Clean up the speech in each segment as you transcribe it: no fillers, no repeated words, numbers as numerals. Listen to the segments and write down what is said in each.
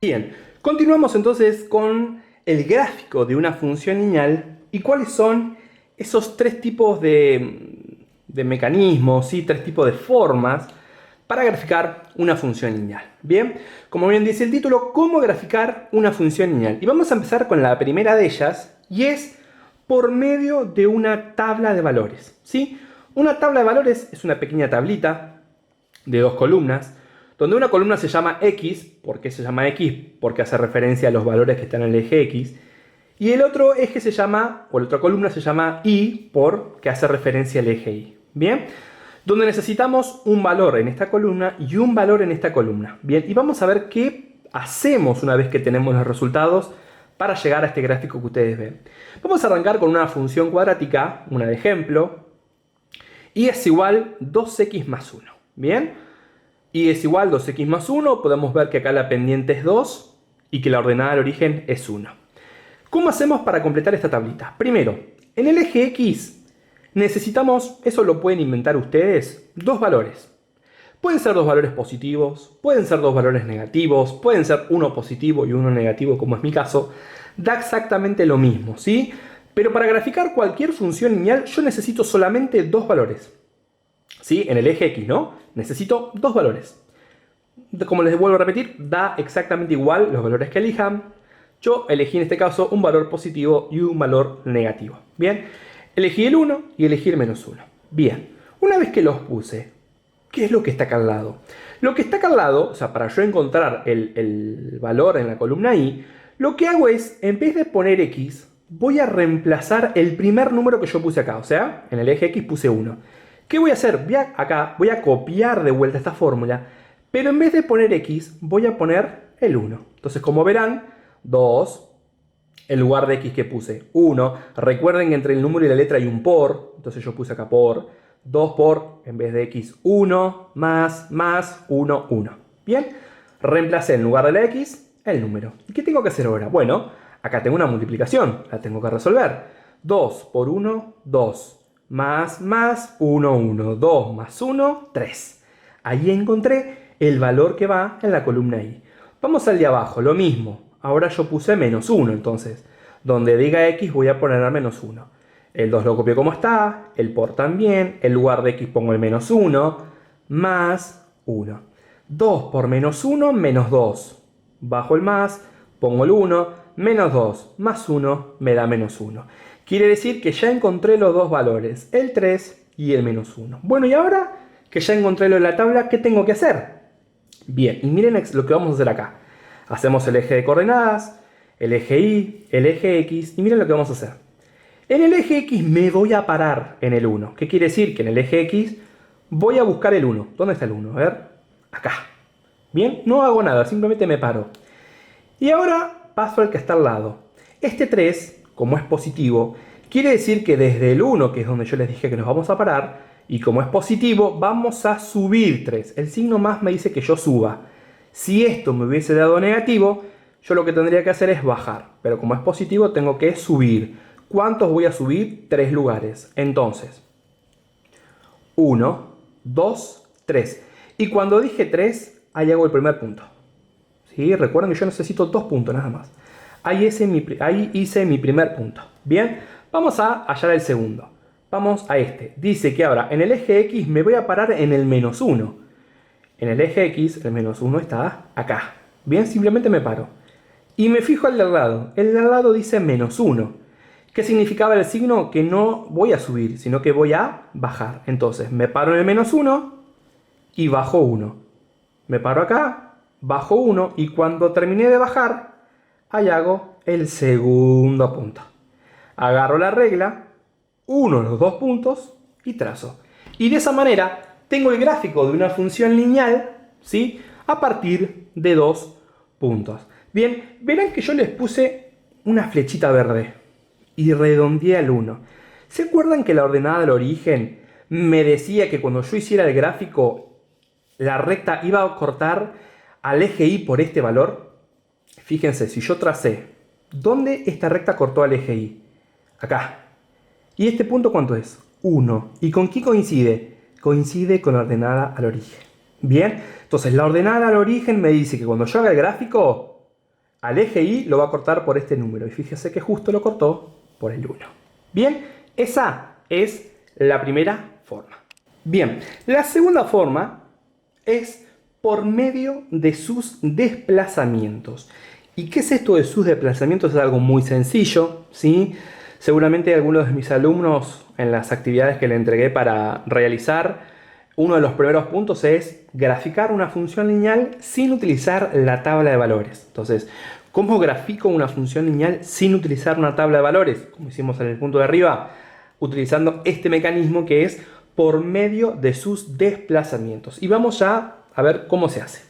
Bien, continuamos entonces con el gráfico de una función lineal y cuáles son esos tres tipos de mecanismos, ¿sí? Tres tipos de formas para graficar una función lineal. Bien, como bien dice el título, ¿cómo graficar una función lineal? Y vamos a empezar con la primera de ellas y es por medio de una tabla de valores, ¿sí? Una tabla de valores es una pequeña tablita de dos columnas, donde una columna se llama X. ¿Por qué se llama X? Porque hace referencia a los valores que están en el eje X. Y el otro eje se llama, o la otra columna se llama Y, porque hace referencia al eje Y. Bien, donde necesitamos un valor en esta columna y un valor en esta columna. Bien, y vamos a ver qué hacemos una vez que tenemos los resultados para llegar a este gráfico que ustedes ven. Vamos a arrancar con una función cuadrática, una de ejemplo, y es igual 2x más 1. Bien, y es igual 2x más 1, podemos ver que acá la pendiente es 2 y que la ordenada del origen es 1. ¿Cómo hacemos para completar esta tablita? Primero, en el eje X necesitamos, eso lo pueden inventar ustedes, dos valores. Pueden ser dos valores positivos, pueden ser dos valores negativos, pueden ser uno positivo y uno negativo, como es mi caso. Da exactamente lo mismo, ¿sí? Pero para graficar cualquier función lineal yo necesito solamente dos valores. ¿Sí? En el eje X, ¿no? Necesito dos valores. Como les vuelvo a repetir, da exactamente igual los valores que elijan. Yo elegí en este caso un valor positivo y un valor negativo. Bien, elegí el 1 y elegí el menos 1. Bien, una vez que los puse, ¿qué es lo que está acá al lado? Lo que está acá al lado, o sea, para yo encontrar el valor en la columna Y, lo que hago es, en vez de poner X, voy a reemplazar el primer número que yo puse acá. O sea, en el eje X puse 1. ¿Qué voy a hacer? Voy a copiar de vuelta esta fórmula, pero en vez de poner X, voy a poner el 1. Entonces, como verán, 2, en lugar de X que puse 1. Recuerden que entre el número y la letra hay un por, entonces yo puse acá por. 2 por, en vez de X, 1, más, 1, 1. Bien, reemplacé en lugar de la X el número. ¿Y qué tengo que hacer ahora? Bueno, acá tengo una multiplicación, la tengo que resolver. 2 por 1, 2. Más, 1, 1, 2 más 1, 3. Ahí encontré el valor que va en la columna Y. Vamos al de abajo, lo mismo. Ahora yo puse menos 1, entonces, donde diga X voy a poner menos 1. El 2 lo copio como está, el por también, en lugar de X pongo el menos 1, más 1. 2 por menos 1, menos 2. Bajo el más, pongo el 1, menos 2, más 1 me da menos 1. Quiere decir que ya encontré los dos valores, el 3 y el menos 1. Bueno, y ahora que ya encontré lo de la tabla, ¿qué tengo que hacer? Bien, y miren lo que vamos a hacer acá. Hacemos el eje de coordenadas, el eje Y, el eje X, y miren lo que vamos a hacer. En el eje X me voy a parar en el 1. ¿Qué quiere decir? Que en el eje X voy a buscar el 1. ¿Dónde está el 1? A ver, acá. Bien, no hago nada, simplemente me paro. Y ahora paso al que está al lado. Este 3, como es positivo, quiere decir que desde el 1, que es donde yo les dije que nos vamos a parar, y como es positivo, vamos a subir 3. El signo más me dice que yo suba. Si esto me hubiese dado negativo, yo lo que tendría que hacer es bajar. Pero como es positivo, tengo que subir. ¿Cuántos voy a subir? 3 lugares. Entonces, 1, 2, 3. Y cuando dije 3, ahí hago el primer punto. ¿Sí? Recuerden que yo necesito 2 puntos nada más. Ahí hice mi primer punto. Bien, vamos a hallar el segundo. Vamos a este. Dice que ahora en el eje X me voy a parar en el menos 1. En el eje X el menos 1 está acá. Bien, simplemente me paro. Y me fijo al de al lado. El de al lado dice menos 1. ¿Qué significaba el signo? Que no voy a subir, sino que voy a bajar. Entonces me paro en el menos 1 y bajo 1. Me paro acá, bajo 1 y cuando terminé de bajar, ahí hago el segundo punto. Agarro la regla, uno los dos puntos y trazo. Y de esa manera tengo el gráfico de una función lineal, ¿sí? A partir de 2 puntos. Bien, verán que yo les puse una flechita verde y redondeé al 1. ¿Se acuerdan que la ordenada del origen me decía que cuando yo hiciera el gráfico, la recta iba a cortar al eje Y por este valor? Fíjense, si yo tracé, ¿dónde esta recta cortó al eje Y? Acá. ¿Y este punto cuánto es? 1. ¿Y con qué coincide? Coincide con la ordenada al origen. Bien, entonces la ordenada al origen me dice que cuando yo haga el gráfico, al eje Y lo va a cortar por este número. Y fíjese que justo lo cortó por el 1. Bien, esa es la primera forma. Bien, la segunda forma es por medio de sus desplazamientos. ¿Y qué es esto de sus desplazamientos? Es algo muy sencillo, ¿sí? Seguramente algunos de mis alumnos en las actividades que le entregué para realizar, uno de los primeros puntos es graficar una función lineal sin utilizar la tabla de valores. Entonces, ¿cómo grafico una función lineal sin utilizar una tabla de valores? Como hicimos en el punto de arriba, utilizando este mecanismo que es por medio de sus desplazamientos. Y vamos ya a ver cómo se hace.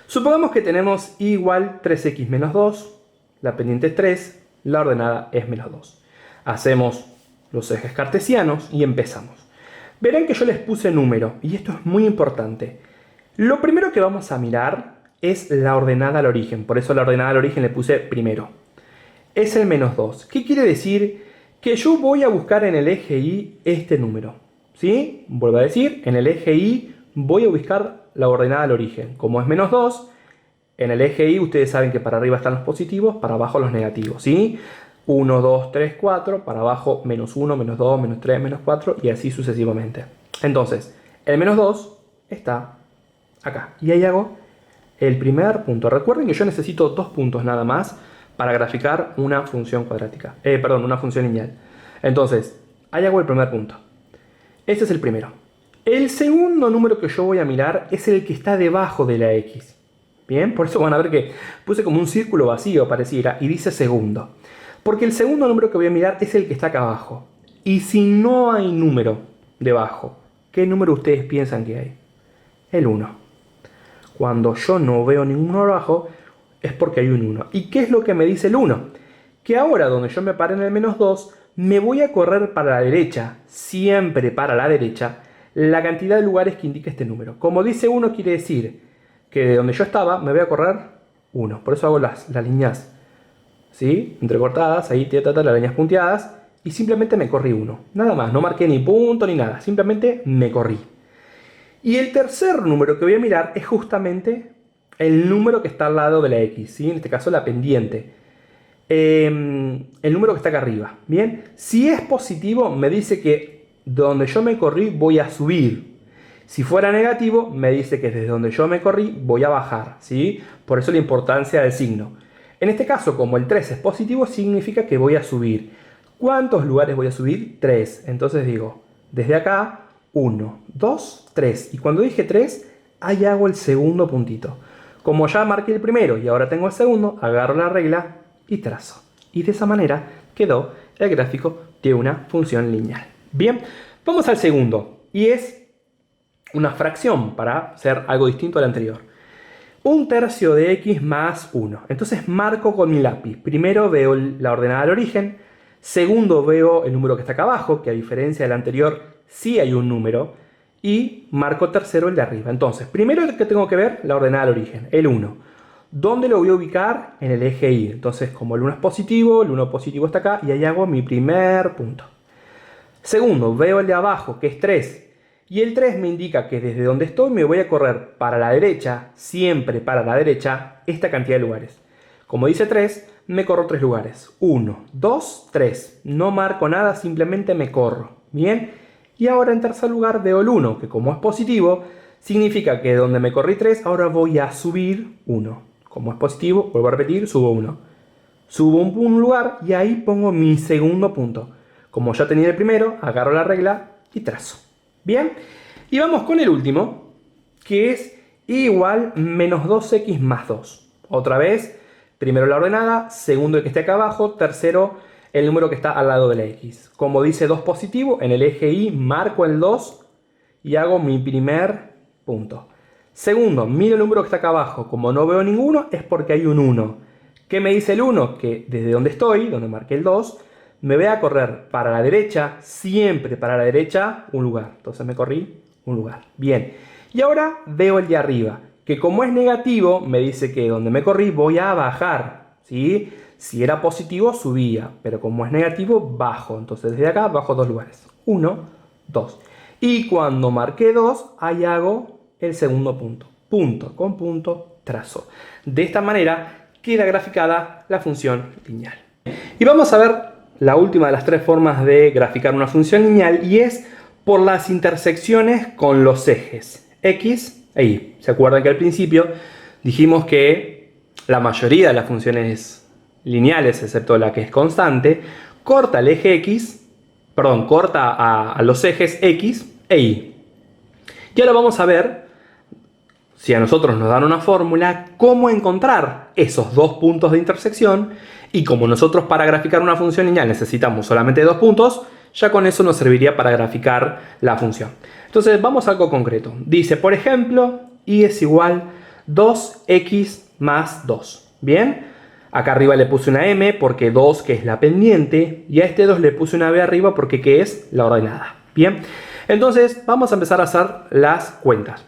Supongamos que tenemos y igual 3x menos 2, la pendiente es 3, la ordenada es menos 2. Hacemos los ejes cartesianos y empezamos. Verán que yo les puse número, y esto es muy importante. Lo primero que vamos a mirar es la ordenada al origen, por eso la ordenada al origen le puse primero. Es el menos 2. ¿Qué quiere decir? Que yo voy a buscar en el eje Y este número. ¿Sí? Vuelvo a decir, en el eje Y voy a buscar la ordenada al origen. Como es menos 2, en el eje Y ustedes saben que para arriba están los positivos, para abajo los negativos. ¿Sí? 1, 2, 3, 4, para abajo menos 1, menos 2, menos 3, menos 4 y así sucesivamente. Entonces, el menos 2 está acá. Y ahí hago el primer punto. Recuerden que yo necesito 2 puntos nada más para graficar una función cuadrática. Una función lineal. Entonces, ahí hago el primer punto. Este es el primero. El segundo número que yo voy a mirar es el que está debajo de la X. Bien, por eso van a ver que puse como un círculo vacío pareciera y dice segundo. Porque el segundo número que voy a mirar es el que está acá abajo. Y si no hay número debajo, ¿qué número ustedes piensan que hay? El 1. Cuando yo no veo ninguno abajo, es porque hay un 1. ¿Y qué es lo que me dice el 1? Que ahora donde yo me paré en el menos 2, me voy a correr para la derecha, siempre para la derecha, la cantidad de lugares que indica este número. Como dice 1 quiere decir que de donde yo estaba me voy a correr 1. Por eso hago las líneas, ¿sí? Entrecortadas, ahí las líneas punteadas, y simplemente me corrí 1. Nada más, no marqué ni punto ni nada, simplemente me corrí. Y el tercer número que voy a mirar es justamente el número que está al lado de la X, ¿sí? En este caso la pendiente. El número que está acá arriba. Bien, si es positivo me dice que donde yo me corrí voy a subir. Si fuera negativo me dice que desde donde yo me corrí voy a bajar, ¿sí? Por eso la importancia del signo. En este caso, como el 3 es positivo, significa que voy a subir. ¿Cuántos lugares voy a subir? 3. Entonces digo, desde acá 1, 2, 3. Y cuando dije 3, ahí hago el segundo puntito. Como ya marqué el primero y ahora tengo el segundo, agarro la regla y trazo. Y de esa manera quedó el gráfico de una función lineal. Bien, vamos al segundo. Y es una fracción para hacer algo distinto al anterior. 1/3 de x más 1. Entonces marco con mi lápiz. Primero veo la ordenada al origen. Segundo veo el número que está acá abajo, que a diferencia del anterior sí hay un número. Y marco tercero el de arriba. Entonces, primero el que tengo que ver, la ordenada al origen, el 1. ¿Dónde lo voy a ubicar? En el eje Y. Entonces, como el 1 es positivo, el 1 positivo está acá y ahí hago mi primer punto. Segundo, veo el de abajo, que es 3. Y el 3 me indica que desde donde estoy me voy a correr para la derecha, siempre para la derecha, esta cantidad de lugares. Como dice 3, me corro 3 lugares. 1, 2, 3. No marco nada, simplemente me corro. Bien. Y ahora en tercer lugar veo el 1, que como es positivo, significa que donde me corrí 3, ahora voy a subir 1. Como es positivo, vuelvo a repetir, subo 1. Subo un lugar y ahí pongo mi segundo punto. Como ya tenía el primero, agarro la regla y trazo. Bien, y vamos con el último, que es igual menos 2x más 2. Otra vez, primero la ordenada, segundo el que esté acá abajo, tercero el número que está al lado de la x. Como dice 2 positivo, en el eje Y marco el 2 y hago mi primer punto. Segundo, miro el número que está acá abajo. Como no veo ninguno, es porque hay un 1. ¿Qué me dice el 1? Que desde donde estoy, donde marqué el 2, me voy a correr para la derecha, siempre para la derecha, un lugar. Entonces me corrí un lugar. Bien. Y ahora veo el de arriba, que como es negativo, me dice que donde me corrí voy a bajar, ¿sí? Si era positivo, subía, pero como es negativo, bajo. Entonces desde acá bajo 2 lugares. 1, 2. Y cuando marqué 2, ahí hago el segundo punto. Punto con punto, trazo. De esta manera queda graficada la función lineal. Y vamos a ver la última de las tres formas de graficar una función lineal, y es por las intersecciones con los ejes X e Y. ¿Se acuerdan que al principio dijimos que la mayoría de las funciones lineales, excepto la que es constante, corta el eje X, perdón, corta a los ejes X e Y? Y ahora vamos a ver, si a nosotros nos dan una fórmula, cómo encontrar esos dos puntos de intersección, y como nosotros para graficar una función lineal necesitamos solamente dos puntos, ya con eso nos serviría para graficar la función. Entonces vamos a algo concreto. Dice, por ejemplo, y es igual 2x más 2. ¿Bien? Acá arriba le puse una m porque 2, que es la pendiente, y a este 2 le puse una b arriba porque que es la ordenada. Bien, entonces vamos a empezar a hacer las cuentas.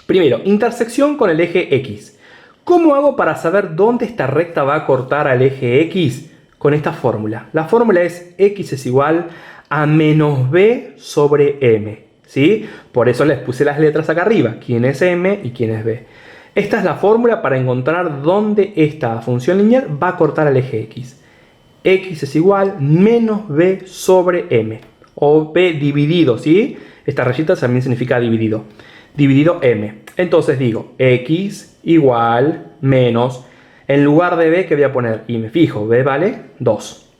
Primero, intersección con el eje X. ¿Cómo hago para saber dónde esta recta va a cortar al eje X? Con esta fórmula. La fórmula es x es igual a menos b sobre m. ¿Sí? Por eso les puse las letras acá arriba. ¿Quién es m y quién es b? Esta es la fórmula para encontrar dónde esta función lineal va a cortar al eje X. X es igual a menos b sobre m. O b dividido, ¿sí? Esta rayita también significa dividido. Dividido m. Entonces digo x igual menos, en lugar de b, ¿qué voy a poner? Y me fijo, b vale 2.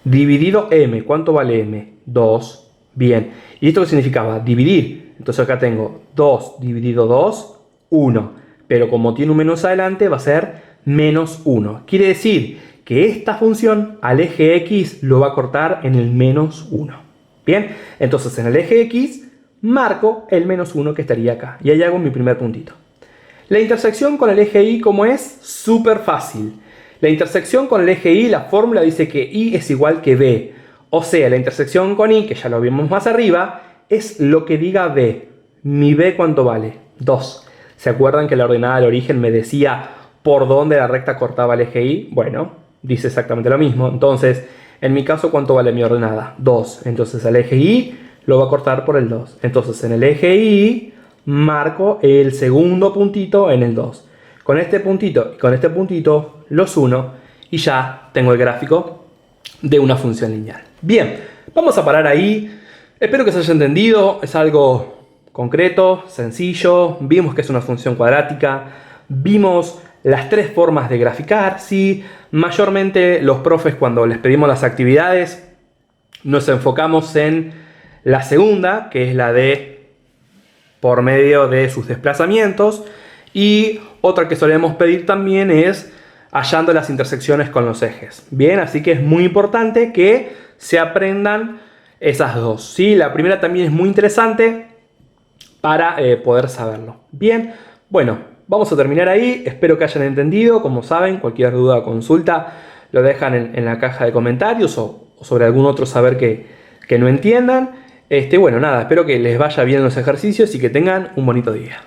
Dividido m. ¿Cuánto vale m? 2. Bien. ¿Y esto qué significaba? Dividir. Entonces acá tengo 2 dividido 2, 1. Pero como tiene un menos adelante, va a ser menos 1. Quiere decir que esta función al eje x lo va a cortar en el menos 1. Bien. Entonces en el eje x marco el menos 1 que estaría acá. Y ahí hago mi primer puntito. La intersección con el eje Y, ¿cómo es? Súper fácil. La intersección con el eje Y, la fórmula dice que Y es igual que B. O sea, la intersección con Y, que ya lo vimos más arriba, es lo que diga B. ¿Mi B cuánto vale? 2. ¿Se acuerdan que la ordenada del origen me decía por dónde la recta cortaba el eje Y? Bueno, dice exactamente lo mismo. Entonces, en mi caso, ¿cuánto vale mi ordenada? 2. Entonces, el eje Y lo va a cortar por el 2. Entonces, en el eje Y marco el segundo puntito en el 2. Con este puntito y con este puntito los uno y ya tengo el gráfico de una función lineal. Bien, vamos a parar ahí. Espero que se haya entendido. Es algo concreto, sencillo. Vimos que es una función cuadrática. Vimos las tres formas de graficar. ¿Sí? Mayormente los profes, cuando les pedimos las actividades, nos enfocamos en la segunda, que es la de por medio de sus desplazamientos, y otra que solemos pedir también es hallando las intersecciones con los ejes. Bien, así que es muy importante que se aprendan esas dos, ¿sí? La primera también es muy interesante para poder saberlo. Bien, bueno, vamos a terminar ahí. Espero que hayan entendido. Como saben, cualquier duda o consulta lo dejan en la caja de comentarios o sobre algún otro saber que no entiendan. Bueno, nada, espero que les vaya bien los ejercicios y que tengan un bonito día.